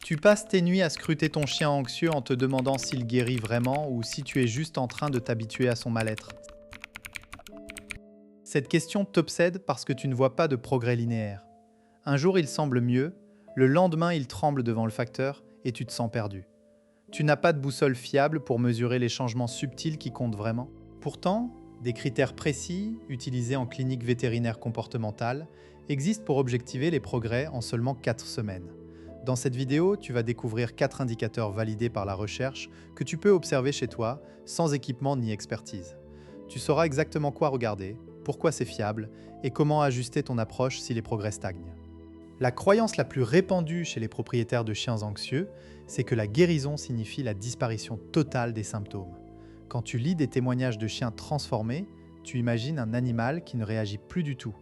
Tu passes tes nuits à scruter ton chien anxieux en te demandant s'il guérit vraiment ou si tu es juste en train de t'habituer à son mal-être. Cette question t'obsède parce que tu ne vois pas de progrès linéaire. Un jour il semble mieux, le lendemain il tremble devant le facteur et tu te sens perdu. Tu n'as pas de boussole fiable pour mesurer les changements subtils qui comptent vraiment. Pourtant, des critères précis, utilisés en clinique vétérinaire comportementale, existent pour objectiver les progrès en seulement 4 semaines. Dans cette vidéo, tu vas découvrir 4 indicateurs validés par la recherche que tu peux observer chez toi, sans équipement ni expertise. Tu sauras exactement quoi regarder, pourquoi c'est fiable et comment ajuster ton approche si les progrès stagnent. La croyance la plus répandue chez les propriétaires de chiens anxieux, c'est que la guérison signifie la disparition totale des symptômes. Quand tu lis des témoignages de chiens transformés, tu imagines un animal qui ne réagit plus du tout.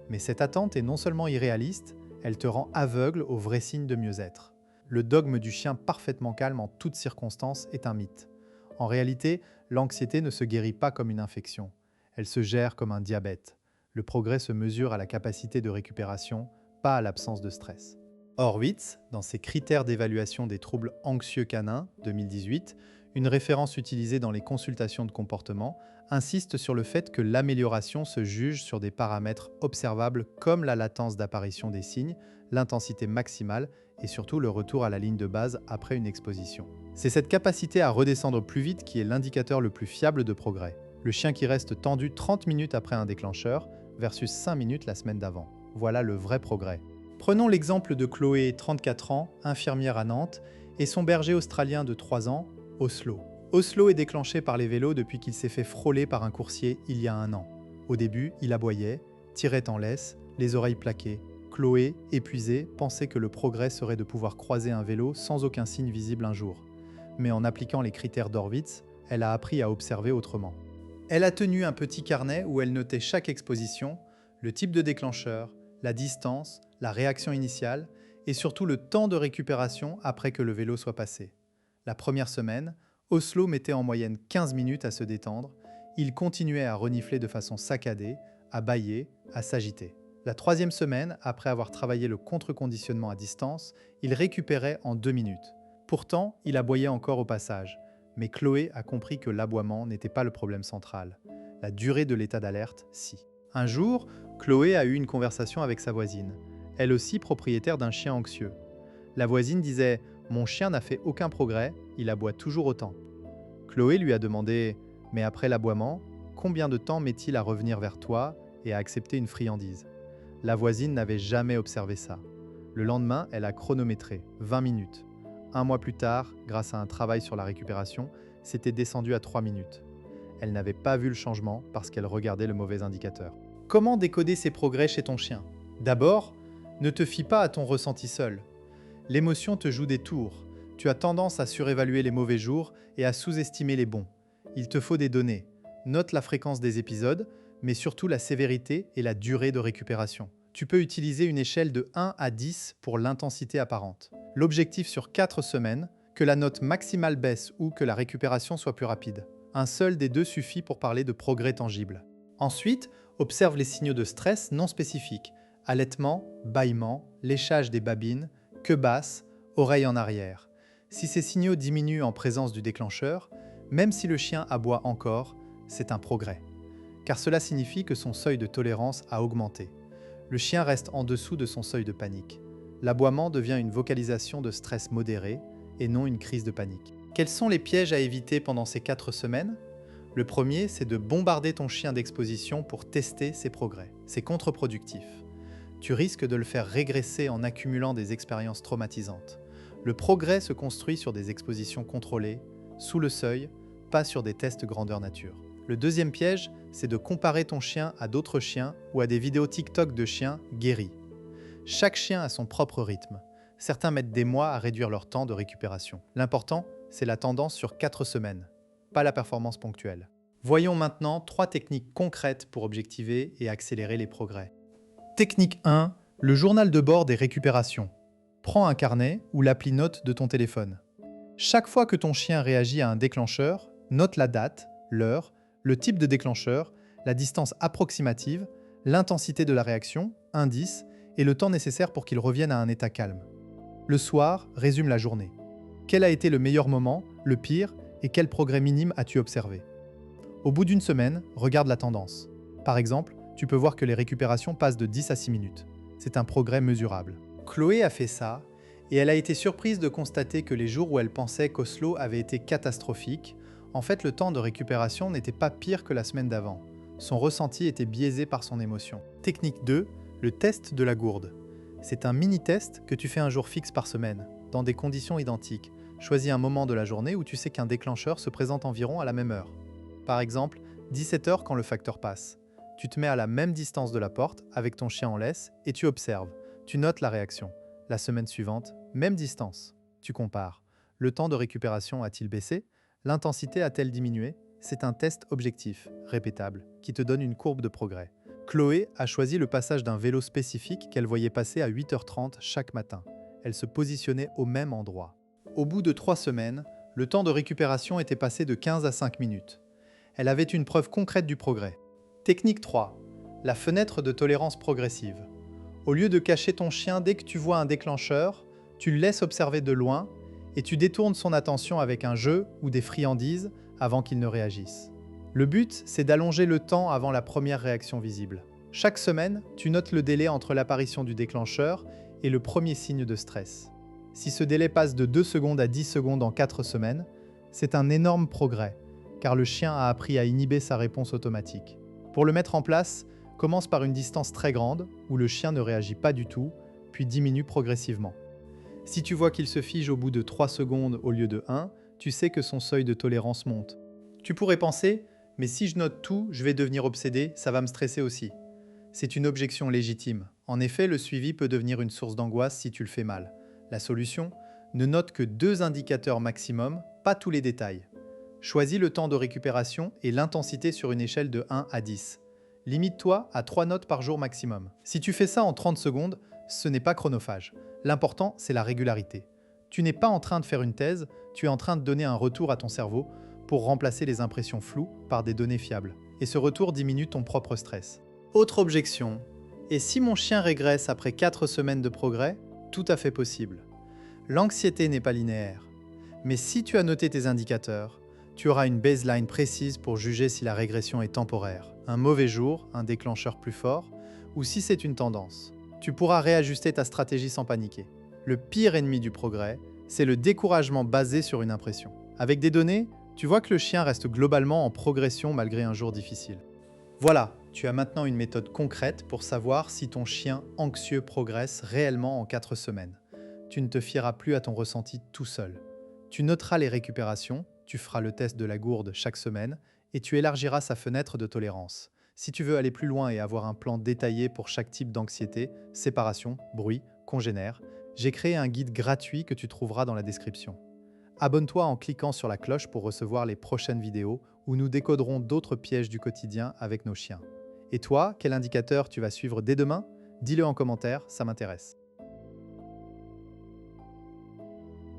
Mais cette attente est non seulement irréaliste, elle te rend aveugle aux vrais signes de mieux-être. Le dogme du chien parfaitement calme en toutes circonstances est un mythe. En réalité, l'anxiété ne se guérit pas comme une infection. Elle se gère comme un diabète. Le progrès se mesure à la capacité de récupération, pas à l'absence de stress. Horwitz, dans ses critères d'évaluation des troubles anxieux canins 2018, une référence utilisée dans les consultations de comportement, insiste sur le fait que l'amélioration se juge sur des paramètres observables comme la latence d'apparition des signes, l'intensité maximale et surtout le retour à la ligne de base après une exposition. C'est cette capacité à redescendre plus vite qui est l'indicateur le plus fiable de progrès. Le chien qui reste tendu 30 minutes après un déclencheur versus 5 minutes la semaine d'avant. Voilà le vrai progrès. Prenons l'exemple de Chloé, 34 ans, infirmière à Nantes, et son berger australien de 3 ans, Oslo. Oslo est déclenché par les vélos depuis qu'il s'est fait frôler par un coursier il y a 1 an. Au début, il aboyait, tirait en laisse, les oreilles plaquées. Chloé, épuisée, pensait que le progrès serait de pouvoir croiser un vélo sans aucun signe visible un jour. Mais en appliquant les critères d'Horwitz, elle a appris à observer autrement. Elle a tenu un petit carnet où elle notait chaque exposition, le type de déclencheur, la distance, la réaction initiale et surtout le temps de récupération après que le vélo soit passé. La première semaine, Oslo mettait en moyenne 15 minutes à se détendre, il continuait à renifler de façon saccadée, à bâiller, à s'agiter. La troisième semaine, après avoir travaillé le contre-conditionnement à distance, il récupérait en 2 minutes. Pourtant, il aboyait encore au passage, mais Chloé a compris que l'aboiement n'était pas le problème central. La durée de l'état d'alerte, si. Un jour, Chloé a eu une conversation avec sa voisine, elle aussi propriétaire d'un chien anxieux. La voisine disait « Mon chien n'a fait aucun progrès, il aboie toujours autant ». Chloé lui a demandé « Mais après l'aboiement, combien de temps met-il à revenir vers toi et à accepter une friandise ?» La voisine n'avait jamais observé ça. Le lendemain, elle a chronométré, 20 minutes. 1 mois plus tard, grâce à un travail sur la récupération, c'était descendu à 3 minutes. Elle n'avait pas vu le changement parce qu'elle regardait le mauvais indicateur. Comment décoder ces progrès chez ton chien ? D'abord, ne te fie pas à ton ressenti seul. L'émotion te joue des tours. Tu as tendance à surévaluer les mauvais jours et à sous-estimer les bons. Il te faut des données. Note la fréquence des épisodes, mais surtout la sévérité et la durée de récupération. Tu peux utiliser une échelle de 1 à 10 pour l'intensité apparente. L'objectif sur 4 semaines, que la note maximale baisse ou que la récupération soit plus rapide. Un seul des deux suffit pour parler de progrès tangible. Ensuite, observe les signaux de stress non spécifiques. Allaitement, bâillement, léchage des babines, queue basse, oreille en arrière. Si ces signaux diminuent en présence du déclencheur, même si le chien aboie encore, c'est un progrès. Car cela signifie que son seuil de tolérance a augmenté. Le chien reste en dessous de son seuil de panique. L'aboiement devient une vocalisation de stress modéré et non une crise de panique. Quels sont les pièges à éviter pendant ces 4 semaines ? Le premier, c'est de bombarder ton chien d'exposition pour tester ses progrès. C'est contre-productif. Tu risques de le faire régresser en accumulant des expériences traumatisantes. Le progrès se construit sur des expositions contrôlées, sous le seuil, pas sur des tests grandeur nature. Le deuxième piège, c'est de comparer ton chien à d'autres chiens ou à des vidéos TikTok de chiens guéris. Chaque chien a son propre rythme. Certains mettent des mois à réduire leur temps de récupération. L'important, c'est la tendance sur 4 semaines, pas la performance ponctuelle. Voyons maintenant 3 techniques concrètes pour objectiver et accélérer les progrès. Technique 1, le journal de bord des récupérations. Prends un carnet ou l'appli Notes de ton téléphone. Chaque fois que ton chien réagit à un déclencheur, note la date, l'heure, le type de déclencheur, la distance approximative, l'intensité de la réaction, indice, et le temps nécessaire pour qu'il revienne à un état calme. Le soir résume la journée. Quel a été le meilleur moment, le pire, et quel progrès minime as-tu observé? Au bout d'une semaine, regarde la tendance. Par exemple, tu peux voir que les récupérations passent de 10 à 6 minutes. C'est un progrès mesurable. Chloé a fait ça, et elle a été surprise de constater que les jours où elle pensait qu'Oslo avait été catastrophique, en fait le temps de récupération n'était pas pire que la semaine d'avant. Son ressenti était biaisé par son émotion. Technique 2, le test de la gourde. C'est un mini-test que tu fais un jour fixe par semaine, dans des conditions identiques. Choisis un moment de la journée où tu sais qu'un déclencheur se présente environ à la même heure. Par exemple, 17 h quand le facteur passe. Tu te mets à la même distance de la porte avec ton chien en laisse et tu observes. Tu notes la réaction. La semaine suivante, même distance. Tu compares. Le temps de récupération a-t-il baissé? L'intensité a-t-elle diminué? C'est un test objectif, répétable, qui te donne une courbe de progrès. Chloé a choisi le passage d'un vélo spécifique qu'elle voyait passer à 8 h 30 chaque matin. Elle se positionnait au même endroit. Au bout de 3 semaines, le temps de récupération était passé de 15 à 5 minutes. Elle avait une preuve concrète du progrès. Technique 3. La fenêtre de tolérance progressive. Au lieu de cacher ton chien dès que tu vois un déclencheur, tu le laisses observer de loin et tu détournes son attention avec un jeu ou des friandises avant qu'il ne réagisse. Le but, c'est d'allonger le temps avant la première réaction visible. Chaque semaine, tu notes le délai entre l'apparition du déclencheur et le premier signe de stress. Si ce délai passe de 2 secondes à 10 secondes en 4 semaines, c'est un énorme progrès, car le chien a appris à inhiber sa réponse automatique. Pour le mettre en place, commence par une distance très grande, où le chien ne réagit pas du tout, puis diminue progressivement. Si tu vois qu'il se fige au bout de 3 secondes au lieu de 1, tu sais que son seuil de tolérance monte. Tu pourrais penser, mais si je note tout, je vais devenir obsédé, ça va me stresser aussi. C'est une objection légitime. En effet, le suivi peut devenir une source d'angoisse si tu le fais mal. La solution? Ne note que 2 indicateurs maximum, pas tous les détails. Choisis le temps de récupération et l'intensité sur une échelle de 1 à 10. Limite-toi à 3 notes par jour maximum. Si tu fais ça en 30 secondes, ce n'est pas chronophage. L'important, c'est la régularité. Tu n'es pas en train de faire une thèse, tu es en train de donner un retour à ton cerveau pour remplacer les impressions floues par des données fiables. Et ce retour diminue ton propre stress. Autre objection. Et si mon chien régresse après 4 semaines de progrès? Tout à fait possible. L'anxiété n'est pas linéaire. Mais si tu as noté tes indicateurs, tu auras une baseline précise pour juger si la régression est temporaire, un mauvais jour, un déclencheur plus fort, ou si c'est une tendance. Tu pourras réajuster ta stratégie sans paniquer. Le pire ennemi du progrès, c'est le découragement basé sur une impression. Avec des données, tu vois que le chien reste globalement en progression malgré un jour difficile. Voilà, tu as maintenant une méthode concrète pour savoir si ton chien anxieux progresse réellement en 4 semaines. Tu ne te fieras plus à ton ressenti tout seul. Tu noteras les récupérations, tu feras le test de la gourde chaque semaine et tu élargiras sa fenêtre de tolérance. Si tu veux aller plus loin et avoir un plan détaillé pour chaque type d'anxiété, séparation, bruit, congénère, j'ai créé un guide gratuit que tu trouveras dans la description. Abonne-toi en cliquant sur la cloche pour recevoir les prochaines vidéos où nous décoderons d'autres pièges du quotidien avec nos chiens. Et toi, quel indicateur tu vas suivre dès demain? Dis-le en commentaire, ça m'intéresse.